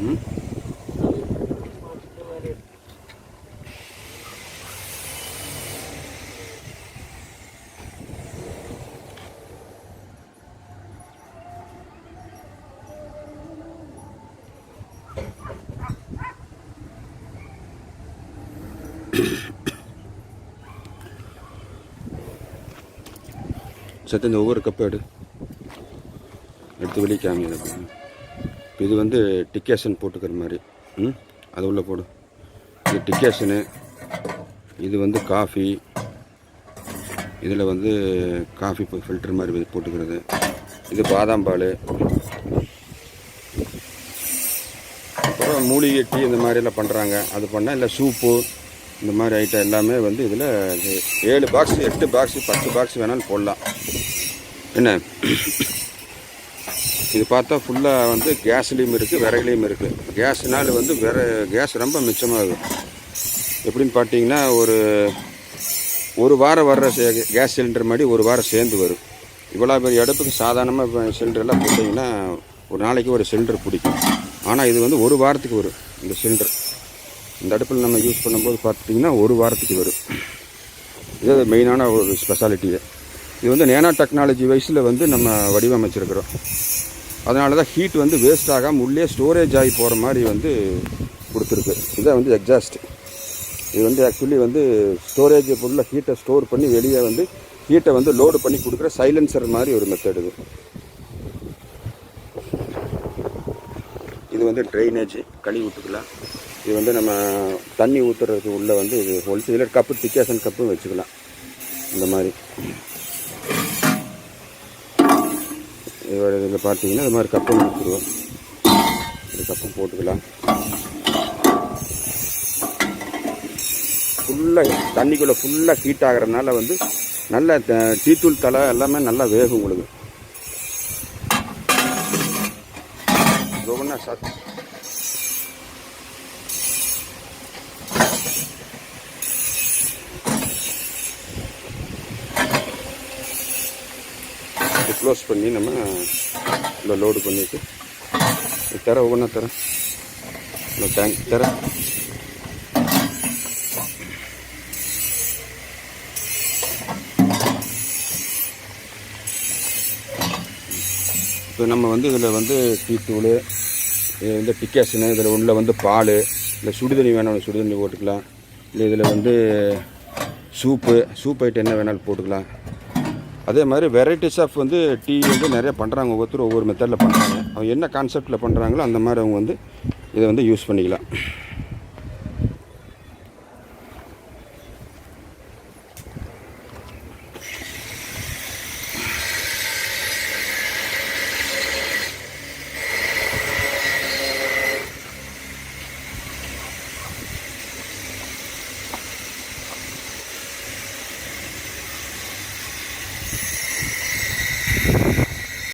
ம் சத்து இந்த ஒவ்வொரு கப்பு எடுத்து வெளியே காமிங்க. இது வந்து டிக்கேஷன் போட்டுக்கிற மாதிரி. அது உள்ளே போடு. இது டிக்கேஷனு, இது வந்து காஃபி, இதில் வந்து காஃபி ஃபில்டர் மாதிரி போட்டுக்கிறது. இது பாதாம் பால், அப்புறம் மூலிகை டீ இந்த மாதிரிலாம் பண்ணுறாங்க. அது பண்ணால் இல்லை சூப்பு இந்த மாதிரி ஐட்டம் எல்லாமே வந்து இதில் 7 பாக்ஸ் 8 பாக்ஸ் 10 பாக்ஸ் வேணாலும் போடலாம். என்ன இது பார்த்தா ஃபுல்லாக வந்து கேஸ்லேயும் இருக்குது, விறகுலேயும் இருக்குது. கேஸ்னால் வந்து கேஸ் ரொம்ப மிச்சமாகும். எப்படின்னு பார்த்தீங்கன்னா ஒரு வாரம் வர்ற கேஸ் சிலிண்டர் மாதிரி ஒரு வாரம் சேர்ந்து வரும். இவ்வளோ பெரிய அடுப்புக்கு சாதாரணமாக இப்போ சிலிண்டர்லாம் போட்டிங்கன்னா ஒரு நாளைக்கு ஒரு சிலிண்டர் பிடிக்கும். ஆனால் இது வந்து ஒரு வாரத்துக்கு வரும். இந்த சிலிண்டர் இந்த அடுப்பில் நம்ம யூஸ் பண்ணும்போது பார்த்திங்கன்னா ஒரு வாரத்துக்கு வரும். இது மெயினான ஒரு ஸ்பெஷாலிட்டியே. இது வந்து நேனோ டெக்னாலஜி வைஸில் வந்து நம்ம வடிவமைச்சிருக்கிறோம். அதனால தான் ஹீட் வந்து வேஸ்ட் ஆகாமல் உள்ளே ஸ்டோரேஜ் ஆகி போகிற மாதிரி வந்து கொடுத்துருக்கு. இதான் வந்து எக்ஸாஸ்ட். இது வந்து ஆக்சுவலி வந்து ஸ்டோரேஜ் ஃபுல்லாக ஹீட்டை ஸ்டோர் பண்ணி வெளியே வந்து ஹீட்டை வந்து லோடு பண்ணி கொடுக்குற சைலன்சர் மாதிரி ஒரு மெத்தட் இது. இது வந்து ட்ரைனேஜ் கழுவி விட்டுக்கலாம். இது வந்து நம்ம தண்ணி ஊற்றுறதுக்கு உள்ளே வந்து இது ஹோல்சேலர் கப்பு டிக்கேஷன் கப்பும் வச்சுக்கலாம். இந்த மாதிரி இதில் பார்த்தீங்கன்னா இது மாதிரி கப்பும் கொடுத்துருவோம். இது கப்பும் போட்டுக்கலாம். ஃபுல்லாக தண்ணிக்குள்ளே ஃபுல்லாக ஹீட் ஆகிறதுனால வந்து நல்ல டீத்தூள் தலை எல்லாமே நல்லா வேகும் உங்களுக்கு. ஒவ்வொன்றா க்ளோஸ் பண்ணி நம்ம இல்லை லோடு பண்ணிவிட்டு தர ஒவ்வொன்றா தரேன். இந்த டேங்க் தர இப்போ நம்ம வந்து இதில் வந்து டீத்தூள், இந்த டிக்கேஷனு, இதில் உள்ள வந்து பால், இல்லை சுடுதண்ணி வேணாலும் சுடுதண்ணி போட்டுக்கலாம். இல்லை இதில் வந்து சூப் ஐட்டம் என்ன வேணாலும் போட்டுக்கலாம். அதே மாதிரி வெரைட்டிஸ் ஆஃப் வந்து டீ வந்து நிறையா பண்ணுறாங்க. ஒவ்வொருத்தரும் ஒவ்வொரு மெத்தடில் பண்ணுறாங்க. அவங்க என்ன கான்செப்டில் பண்ணுறாங்களோ அந்த மாதிரி அவங்க வந்து இதை வந்து யூஸ் பண்ணிக்கலாம்.